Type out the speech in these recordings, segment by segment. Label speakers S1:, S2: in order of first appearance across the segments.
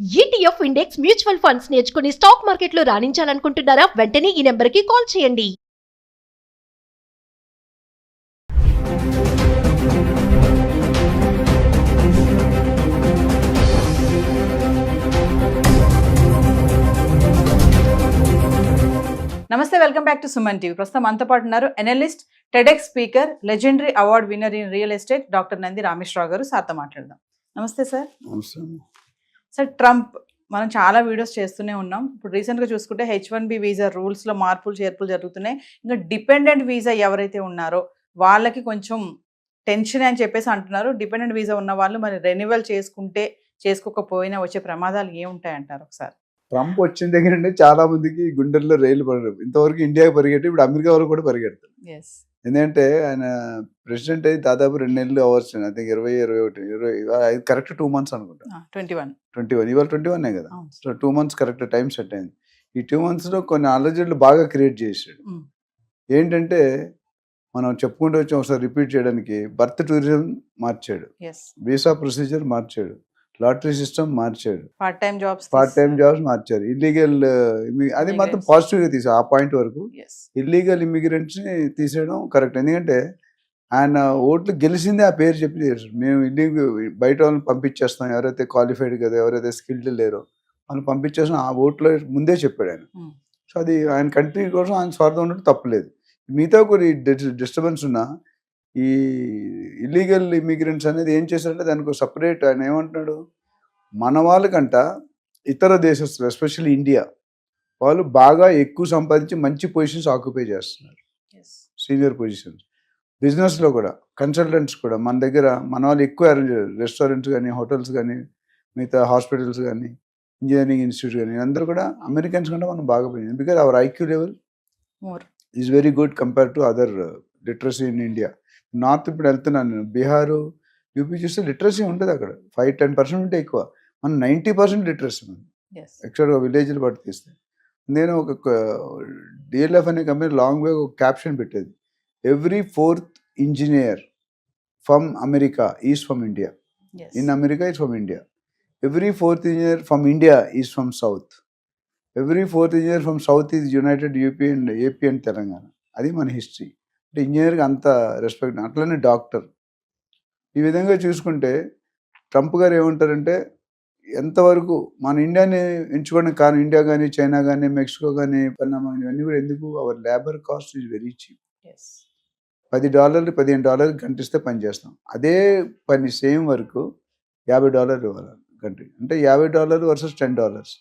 S1: ETF index mutual funds నేర్చుకుని stock మార్కెట్లో రాణించాలనుకుంటున్నారా? వెంటనే ఈ నెంబర్కి కాల్ చేయండి.
S2: నమస్తే, welcome back to Suman TV. ప్రస్తుతం మనతో పాటు ఉన్నారు analyst, TEDx speaker, legendary award winner in real estate doctor Nandi Rameshwar Rao గారు. సార్తో మాట్లాడదాం. నమస్తే సార్. సార్, ట్రంప్ మనం చాలా వీడియోస్ చేస్తూనే ఉన్నాం. ఇప్పుడు రీసెంట్గా చూసుకుంటే H1B వీసా రూల్స్లో మార్పులు చేర్పులు జరుగుతున్నాయి. ఇంకా డిపెండెంట్ వీసా ఎవరైతే ఉన్నారో వాళ్ళకి కొంచెం టెన్షన్ అని చెప్పేసి అంటున్నారు. డిపెండెంట్ వీసా ఉన్న వాళ్ళు మరి రెన్యువల్ చేసుకుంటే చేసుకోకపోయినా వచ్చే ప్రమాదాలు ఏముంటాయంటారు ఒకసారి?
S3: ట్రంప్ వచ్చిన దగ్గర నుండి చాలా మందికి గుండెల్లో రైలు పడరు. ఇంతవరకు ఇండియాకి పరిగెట్టి ఇప్పుడు అమెరికా వాళ్ళు కూడా పరిగెడతారు. ఎందుకంటే ఆయన ప్రెసిడెంట్ అయ్యి దాదాపు 2 నెలలు hours. I think 20 correct 2 months అనుకుంటా. 21 ఇవాళ 21 కదా. So 2 months correct time set అయింది. ఈ 2 months లో కొన్ని అలజడులు బాగా క్రియేట్ చేసాడు. ఏంటంటే మనం చెప్పుకుంటూ వచ్చి ఒకసారి రిపీట్ చేయడానికి, బర్త్ టూరిజం మార్చాడు, వీసా ప్రొసీజర్ మార్చాడు, లాటరీ సిస్టమ్ మార్చాడు, పార్ట్ టైం జాబ్స్ మార్చారు, ఇల్లీగల్ అది మాత్రం పాజిటివ్ గా తీసాడు. ఆ పాయింట్ వరకు ఇల్లీగల్ ఇమిగ్రెంట్స్ ని తీసేయడం కరెక్ట్. ఎందుకంటే ఆయన ఓట్లు గెలిచిందే ఆ పేరు చెప్పి చేశాడు. మేము ఇల్లీగల్ బయట వాళ్ళని పంపించేస్తాం, ఎవరైతే క్వాలిఫైడ్ కదా, ఎవరైతే స్కిల్డ్ లేరో వాళ్ళని పంపించేస్తాం, ఆ ఓట్లో ముందే చెప్పాడు ఆయన. సో అది ఆయన కంట్రీ కోసం ఆయన స్వార్థం ఉండడం తప్పలేదు. మిగతా కొన్ని డిస్టర్బెన్స్ ఉన్నా ఈ ఇల్లీగల్ ఇమిగ్రెంట్స్ అనేది ఏం చేశారంటే దానికి సపరేట్ ఆయన ఏమంటున్నాడు, మన వాళ్ళకంట ఇతర దేశస్తులు ఎస్పెషల్లీ ఇండియా వాళ్ళు బాగా ఎక్కువ సంపాదించి మంచి పొజిషన్స్ ఆక్యుపై చేస్తున్నారు, సీనియర్ పొజిషన్స్. బిజినెస్లో కూడా కన్సల్టెంట్స్ కూడా మన దగ్గర మన వాళ్ళు ఎక్కువ అరేంజ్, రెస్టారెంట్స్ కానీ, హోటల్స్ కానీ, మిగతా హాస్పిటల్స్ కానీ, ఇంజనీరింగ్ ఇన్స్టిట్యూట్ కానీ, అందరూ కూడా అమెరికన్స్ కంటే మనం బాగా పోయింది. Because our IQ level is very good compare to other literacy in India. North ఇప్పుడు వెళ్తున్నాను నేను, బీహారు, యూపీ చూస్తే లిటరసీ ఉంటుంది అక్కడ 5-10% ఉంటే ఎక్కువ. మనం 90% లిటరసీ ఉంది యాక్చువల్గా విలేజ్లు బట్టి తీస్తే. నేను ఒక డిఎల్ఎఫ్ అనే కంపెనీ లాంగ్ వే ఒక క్యాప్షన్ పెట్టేది, every 4th engineer from America is from India. In America is from India. Every 4th engineer from India is from south. Every 4th engineer from south is United UP and AP and Telangana. అది మన history. అంటే ఇంజనీర్కి అంత respect. అట్లనే doctor. ఈ విధంగా చూసుకుంటే Trump గారు ఏమంటారంటే, ఎంతవరకు మన ఇండియాని ఎంచుకోవడం కారణం, ఇండియా కానీ, చైనా కానీ, మెక్సికో కానీ, పనామా కానీ, ఇవన్నీ కూడా ఎందుకు, our labour cost is very cheap. $10 $15 గంట ఇస్తే పని చేస్తాం. అదే పని సేమ్ వర్క్ $50 ఇవ్వాలి గంట. అంటే $50 వర్సెస్ $10,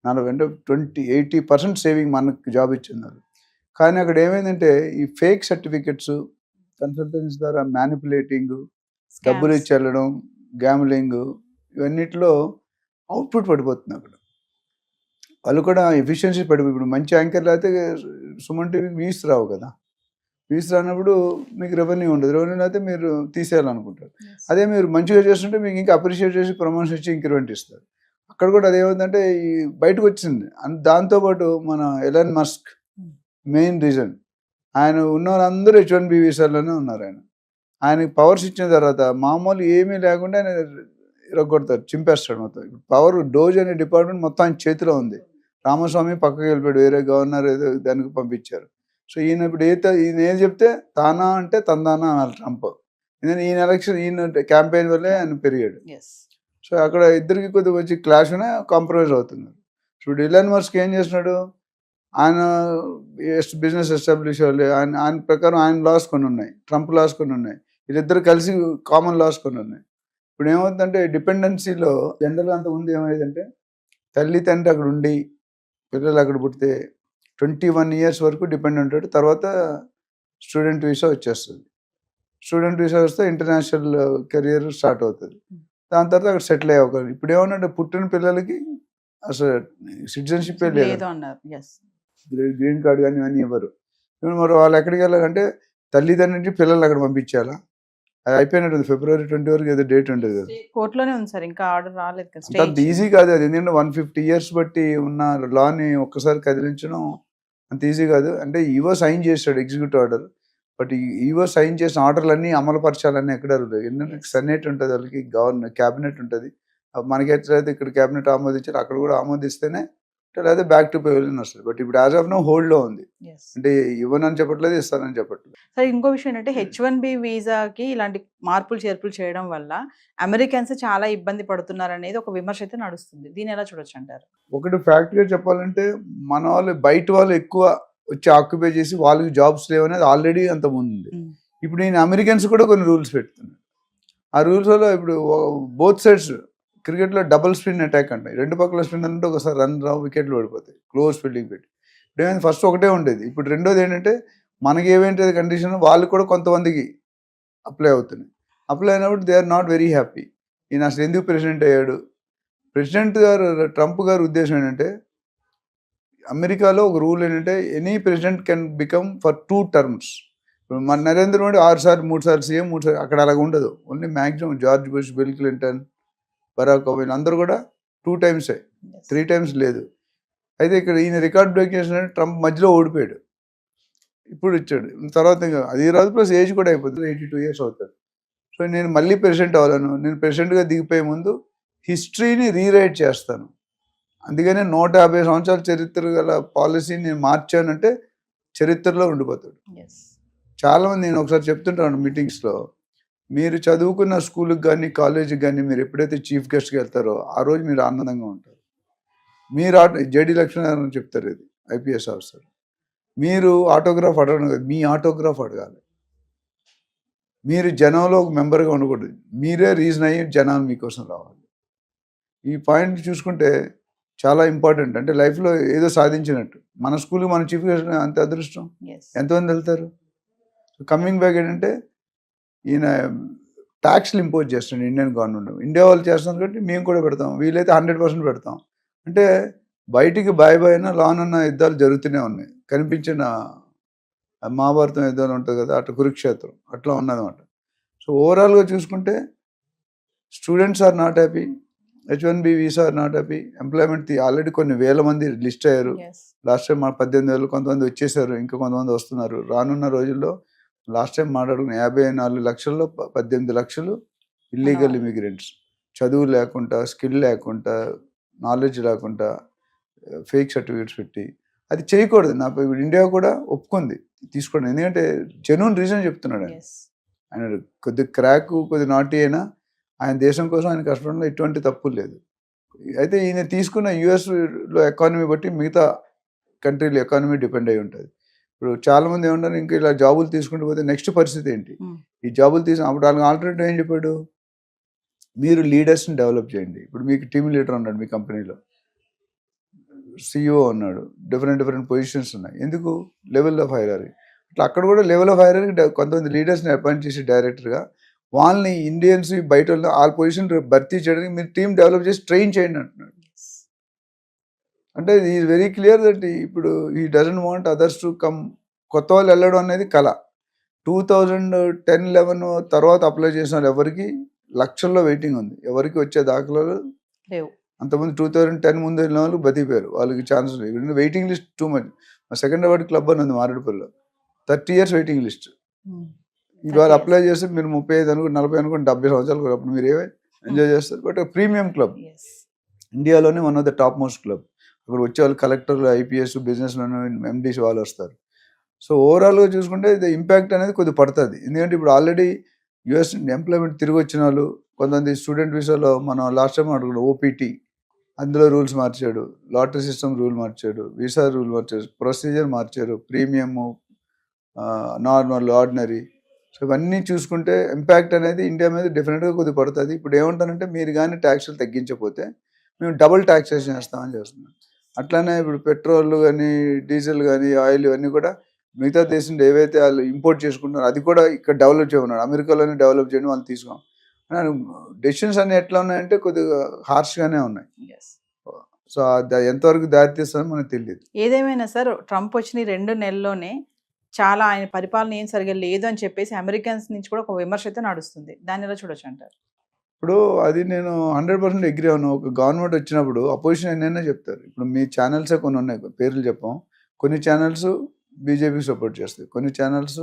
S3: 40 అంటే 80% సేవింగ్ మనకు జాబ్ ఇచ్చిన్నారు. కానీ అక్కడ ఏమైందంటే ఈ ఫేక్ సర్టిఫికెట్స్, కన్సల్టెన్సీ ద్వారా మ్యానిపులేటింగ్, డబ్బులు ఇచ్చి వెళ్ళడం, గ్యామ్లింగ్, ఇవన్నిటిలో అవుట్పుట్ పడిపోతుంది. అక్కడ వాళ్ళు కూడా ఎఫిషియన్సీ పడిపోయి, ఇప్పుడు మంచి యాంకర్లు అయితే సుమన్ టీవీకి వ్యూస్ రావు కదా. వ్యూస్ రానప్పుడు మీకు రెవెన్యూ ఉండదు. రెవెన్యూ అయితే మీరు తీసేయాలనుకుంటారు. అదే మీరు మంచిగా చేస్తుంటే మీకు ఇంకా అప్రిషియేట్ చేసి ప్రమోషన్ ఇచ్చి ఇంక్రిమెంట్ ఇస్తారు. అక్కడ కూడా అదేమవుతుందంటే ఈ బయటకు వచ్చింది. దాంతోపాటు మన ఎలాన్ మస్క్ మెయిన్ రీజన్, ఆయన ఉన్న వాళ్ళందరూ H1B వీసాల్లోనే ఉన్నారు. ఆయనకి పవర్స్ ఇచ్చిన తర్వాత మామూలు ఏమీ లేకుండా ఆయన ఇరగొడతారు, చింపేస్తాడు మొత్తం. పవర్ డోజ్ అనే డిపార్ట్మెంట్ మొత్తం ఆయన చేతిలో ఉంది. రామస్వామి పక్కకి వెళ్ళిపోయాడు, వేరే గవర్నర్ ఏదో దానికి పంపించారు. సో ఈయన ఇప్పుడు ఈయన ఏం చెప్తే తానా అంటే తందానా అనాలి ట్రంప్. ఈయన ఎలక్షన్, ఈయన క్యాంపెయిన్ వల్లే ఆయన పెరిగాడు. సో అక్కడ ఇద్దరికి కొద్దిగా వచ్చి క్లాష్ కాంప్రమైజ్ అవుతున్నారు. ఇప్పుడు ఎలాన్ మస్క్ ఏం చేస్తున్నాడు, ఆయన బిజినెస్ ఎస్టాబ్లిష్ అవ్వాలి, ఆయన ప్రకారం ఆయన లాస్ కొన్ని ఉన్నాయి, ట్రంప్ లాస్ కొన్ని ఉన్నాయి, వీళ్ళిద్దరు కలిసి కామన్ లాస్ కొన్ని ఉన్నాయి. ఇప్పుడు ఏమవుతుందంటే డిపెండెన్సీలో జనరల్గా అంత ముందు ఏమైందంటే, తల్లి తండ్రి అక్కడ ఉండి పిల్లలు అక్కడ పుడితే 21 years వరకు డిపెండ్ ఉంటాడు. తర్వాత స్టూడెంట్ వీసా వచ్చేస్తుంది. స్టూడెంట్ వీసా వస్తే ఇంటర్నేషనల్ కెరియర్ స్టార్ట్ అవుతుంది. దాని తర్వాత అక్కడ సెటిల్ అయ్యే. ఇప్పుడు ఏమన్నా పుట్టిన పిల్లలకి అసలు సిటిజన్షిప్ లేదు, గ్రీన్ కార్డు కానీ ఇవన్నీ ఇవ్వరు. మరి వాళ్ళు ఎక్కడికి వెళ్ళాలంటే తల్లిదండ్రుల నుంచి పిల్లలు అక్కడ పంపించాలా. అది అయిపోయినట్టుంది, February 20 వరకు ఏదో డేట్ ఉంటుంది కదా.
S2: కోర్టులోనే ఉంది సార్, ఇంకా ఆర్డర్ రాలేదు కదా.
S3: అంత ఈజీ కాదు అది. ఎందుకంటే 150 years బట్టి ఉన్న లాని ఒక్కసారి కదిలించడం అంత ఈజీ కాదు. అంటే ఈవో సైన్ చేశాడు ఎగ్జిక్యూటివ్ ఆర్డర్, బట్ ఈవో సైన్ చేసిన ఆర్డర్లన్నీ అమలు పరచాలని ఎక్కడ. ఎందుకంటే సెనేట్ ఉంటుంది, వాళ్ళకి గవర్నర్ క్యాబినెట్ ఉంటుంది, మనకి ఎట్లయితే ఇక్కడ క్యాబినెట్ ఆమోదించారు అక్కడ కూడా ఆమోదిస్తేనే లేదా బ్యాక్ టు పెవిలియన్ వస్తుంది. బట్ ఇప్పుడు యాజ్ ఆఫ్ నో హోల్డ్లో ఉంది. అంటే ఇవ్వనని చెప్పట్లేదు, ఇస్తానని చెప్పట్లేదు.
S2: సరే, ఇంకో విషయం ఏంటంటే H1B వీసాకి ఇలాంటి మార్పులు చేర్పులు చేయడం వల్ల అమెరికన్స్ చాలా ఇబ్బంది పడుతున్నారు అనేది ఒక విమర్శ అయితే నడుస్తుంది. దీన్ని ఎలా చూడొచ్చు అంటారు?
S3: ఒకటి ఫ్యాక్ట్గా చెప్పాలంటే మన వాళ్ళు బయట వాళ్ళు ఎక్కువ వచ్చి ఆక్యుపై చేసి వాళ్ళకి జాబ్స్ లేవనేది ఆల్రెడీ అంత ముందు ఉంది. ఇప్పుడు నేను అమెరికన్స్ కూడా కొన్ని రూల్స్ పెడుతున్నాను. ఆ రూల్స్ వల్ల ఇప్పుడు బోత్ సైడ్స్ క్రికెట్లో డబుల్ స్పిన్ అటాక్ అంటాయి. రెండు పక్కల స్పిన్ అంటే ఒకసారి రన్ రావు, వికెట్లు పడిపోతాయి, క్లోజ్ ఫీల్డింగ్ పెట్టి. ఇప్పుడు ఏమైంది, ఫస్ట్ ఒకటే ఉండేది, ఇప్పుడు రెండోది ఏంటంటే మనకి ఏమేంటి కండిషన్ వాళ్ళు కూడా కొంతమందికి అప్లై అవుతున్నాయి. అప్లై అయినప్పుడు they are not very happy. ఈయన అసలు ఎందుకు ప్రెసిడెంట్ అయ్యాడు? ప్రెసిడెంట్ గారు ట్రంప్ గారి ఉద్దేశం ఏంటంటే అమెరికాలో ఒక రూల్ ఏంటంటే any president can become for 2 terms. మన నరేంద్ర మోడీ 6 సార్లు 3 సార్లు సీఎం, 3 సార్లు, అక్కడ అలాగ ఉండదు. Only maximum George Bush, Bill Clinton, Barack Obama అందరూ కూడా 2 times, 3 times లేదు. అయితే ఇక్కడ ఈయన రికార్డ్ బ్రేక్ చేసిన ట్రంప్ మధ్యలో ఓడిపోయాడు, ఇప్పుడు ఇచ్చాడు. తర్వాత అది రాదు, ప్లస్ ఏజ్ కూడా అయిపోతుంది, 82 years అవుతాడు. సో నేను మళ్ళీ ప్రెసిడెంట్ అవ్వాలను, నేను ప్రెసిడెంట్గా దిగిపోయే ముందు హిస్టరీని రీరైట్ చేస్తాను, అందుకనే 150 సంవత్సరాల చరిత్ర గల పాలసీని నేను మార్చానంటే చరిత్రలో ఉండిపోతాడు. చాలామంది నేను ఒకసారి చెప్తుంటాను మీటింగ్స్లో, మీరు చదువుకున్న స్కూల్కి కానీ కాలేజీకి కానీ మీరు ఎప్పుడైతే చీఫ్ గెస్ట్కి వెళ్తారో ఆ రోజు మీరు ఆనందంగా ఉంటారు. మీరు జేడీ లక్ష్మీనారాయణ చెప్తారు, ఇది IPS ఆఫీసర్, మీరు ఆటోగ్రాఫ్ అడగడం కాదు, మీ ఆటోగ్రాఫ్ అడగాలి. మీరు జనంలో ఒక మెంబర్గా ఉండకూడదు, మీరే రీజన్ అయ్యి జనాలు మీకోసం రావాలి. ఈ పాయింట్ చూసుకుంటే చాలా ఇంపార్టెంట్. అంటే లైఫ్లో ఏదో సాధించినట్టు. మన స్కూల్కి మన చీఫ్ గెస్ట్ అంత అదృష్టం ఎంతమంది వెళ్తారు? కమింగ్ బ్యాక్ ఏంటంటే ఈయన ట్యాక్స్లు ఇంపోజ్ చేస్తుండే ఇండియన్ గవర్నమెంట్. ఇండియా వాళ్ళు చేస్తాం కాబట్టి మేము కూడా పెడతాం, వీలైతే 100% పెడతాం. అంటే బయటికి బాయ్ అయినా లాన్ అన్న యుద్ధాలు జరుగుతూనే ఉన్నాయి. కనిపించిన మహాభారతం యుద్ధాలు ఉంటుంది కదా, అటు కురుక్షేత్రం అట్లా ఉన్నదన్నమాట. సో ఓవరాల్గా చూసుకుంటే students are not happy, H1B visa are not happy, employment already కొన్ని వేల మంది లిస్ట్ అయ్యారు. లాస్ట్ టైం 18,000 కొంతమంది వచ్చేసారు, ఇంకా కొంతమంది వస్తున్నారు. రానున్న రోజుల్లో లాస్ట్ టైం మాట్లాడుకున్న 54 లక్షల్లో 18 లక్షలు ఇల్లీగల్ ఇమిగ్రెంట్స్, చదువు లేకుండా, స్కిల్ లేకుండా, నాలెడ్జ్ లేకుండా, ఫేక్ సర్టిఫికేట్స్ పెట్టి. అది చేయకూడదు. నాకు ఇప్పుడు ఇండియా కూడా ఒప్పుకుంది తీసుకోండి, ఎందుకంటే జెన్యూన్ రీజన్ చెప్తున్నాడు ఆయన. ఆయన కొద్ది క్రాక్, కొద్ది నాటి అయినా ఆయన దేశం కోసం ఆయన కష్టపడంలో ఎటువంటి తప్పు లేదు. అయితే ఈయన తీసుకున్న US-లో ఎకానమీ బట్టి మిగతా కంట్రీల ఎకానమీ డిపెండ్ అయి ఉంటుంది. ఇప్పుడు చాలామంది ఏమంటారు, ఇంకా ఇలా జాబులు తీసుకుంటూ పోతే నెక్స్ట్ పరిస్థితి ఏంటి? ఈ జాబులు అప్పుడు వాళ్ళకి ఆల్టర్నేటివ్ ఏం చెప్పాడు, మీరు లీడర్స్ని డెవలప్ చేయండి. ఇప్పుడు మీకు టీమ్ లీడర్ ఉన్నాడు మీ కంపెనీలో, CEO ఉన్నాడు, డిఫరెంట్ పొజిషన్స్ ఉన్నాయి. ఎందుకు? Level of hierarchy. అట్లా అక్కడ కూడా లెవెల్ ఆఫ్ హైరారీ కొంతమంది లీడర్స్ని అపాయింట్ చేసి డైరెక్టర్గా వాళ్ళని ఇండియన్స్ బయట వాళ్ళ పొజిషన్ భర్తీ చేయడానికి మీరు టీం డెవలప్ చేసి ట్రైన్ చేయండి అంటున్నాడు. అంటే ఈజ్ వెరీ క్లియర్ దట్ ఇప్పుడు ఈ doesn't want others to come. కొత్త వాళ్ళు వెళ్ళడం అనేది కళ. 2010-11 తర్వాత అప్లై చేసిన వాళ్ళు ఎవరికి లక్షల్లో వెయిటింగ్ ఉంది, ఎవరికి వచ్చే దాఖలాలు లేవు. అంతకుముందు 2010 ముందు వెళ్ళిన వాళ్ళు బతికిపోయారు, వాళ్ళకి ఛాన్స్ లేదు. Waiting list too much. మా సెకండ్ అవార్డ్ క్లబ్ అని ఉంది మారేడుపల్లిలో, 30 years వెయిటింగ్ లిస్ట్. ఇవాళ అప్లై చేస్తే మీరు 35 అనుకోండి, 40 అనుకోండి, 70 సంవత్సరాలు అప్పుడు మీరు ఏవే ఎంజాయ్ చేస్తారు. బట్ ప్రీమియం క్లబ్, ఇండియాలోనే one of the top most club. అక్కడ వచ్చే వాళ్ళు కలెక్టర్లు, IPS, బిజినెస్లోనే MDs వాళ్ళు వస్తారు. సో ఓవరాల్గా చూసుకుంటే ఇది ఇంపాక్ట్ అనేది కొద్దిగా పడుతుంది. ఎందుకంటే ఇప్పుడు ఆల్రెడీ US ఎంప్లాయ్మెంట్ తిరిగి వచ్చిన వాళ్ళు, కొంతమంది స్టూడెంట్ వీసాలో మనం లాస్ట్ టైం అడుగున్నాం OPT, అందులో రూల్స్ మార్చాడు, లాటరీ సిస్టమ్ రూల్ మార్చాడు, వీసా రూల్ మార్చాడు, ప్రొసీజర్ మార్చారు, ప్రీమియము, నార్మల్, ఆర్డినరీ. సో ఇవన్నీ చూసుకుంటే ఇంపాక్ట్ అనేది ఇండియా మీద డెఫినెట్గా కొద్దిగా పడుతుంది. ఇప్పుడు ఏమంటారంటే మీరు కానీ ట్యాక్స్లు తగ్గించకపోతే మేము డబుల్ ట్యాక్సేషన్ చేస్తామని చేస్తున్నాం. అట్లానే ఇప్పుడు పెట్రోల్ కానీ, డీజిల్ కానీ, ఆయిల్ ఇవన్నీ కూడా మిగతా దేశం ఏవైతే వాళ్ళు ఇంపోర్ట్ చేసుకుంటున్నారో అది కూడా ఇక్కడ డెవలప్ చేయమన్నాడు. అమెరికాలోనే డెవలప్ చేయడం వాళ్ళు తీసుకున్నాం. డెసిషన్స్ అన్ని ఎట్లా ఉన్నాయంటే కొద్దిగా హార్ష్గానే ఉన్నాయి. సో ఎంతవరకు దారితీస్తుందో మనకు తెలియదు.
S2: ఏదేమైనా సార్, ట్రంప్ వచ్చిన 2 నెలల్లోనే చాలా ఆయన పరిపాలన ఏం సరిగా లేదు అని చెప్పేసి అమెరికన్స్ నుంచి కూడా ఒక విమర్శ అయితే నడుస్తుంది. దాన్ని ఎలా చూడొచ్చు అంటారు?
S3: ఇప్పుడు అది నేను 100% అగ్రీ అవును. ఒక గవర్నమెంట్ వచ్చినప్పుడు అపోజిషన్ ఎన్నైనా చెప్తారు. ఇప్పుడు మీ ఛానల్సే కొన్ని ఉన్నాయి, పేర్లు చెప్పాం. కొన్ని ఛానల్స్ బీజేపీకి సపోర్ట్ చేస్తాయి, కొన్ని ఛానల్స్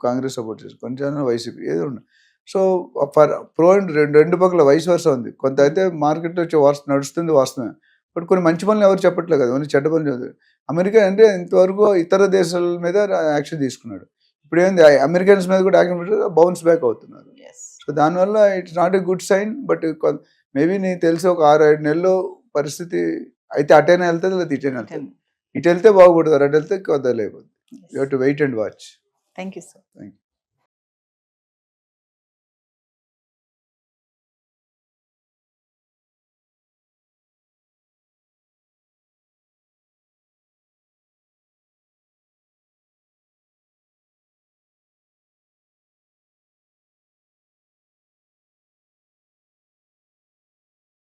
S3: కాంగ్రెస్ సపోర్ట్ చేస్తాయి, కొన్ని ఛానల్ వైసీపీ, ఏదో ఉన్నాయి. సో ఫర్ ప్రో అండ్ రెండు పక్కల వయసు వరుస ఉంది. కొంత అయితే మార్కెట్ వచ్చి నడుస్తుంది వాస్తవమే, బట్ కొన్ని మంచి పనులు ఎవరు చెప్పట్లేదు కదా, ఓన్లీ చెడ్డ పనులు చదువు. అమెరికా అంటే ఇంతవరకు ఇతర దేశాల మీద యాక్షన్ తీసుకున్నాడు, ఇప్పుడు ఏంది అమెరికన్స్ మీద కూడా యాక్షన్ బౌన్స్ బ్యాక్ అవుతున్నారు. సో దానివల్ల it's not a good sign. But maybe నీకు తెలిసి ఒక 6-7 నెలల్లో పరిస్థితి అయితే అటైనా వెళ్తుంది, లేదా ఇటైనా వెళ్తుంది. ఇటు వెళ్తే బాగుపడతారు, అటు వెళ్తే కొద్దిగా లేకపోతే. You have to wait and watch.
S2: Thank you sir.
S3: Thank you.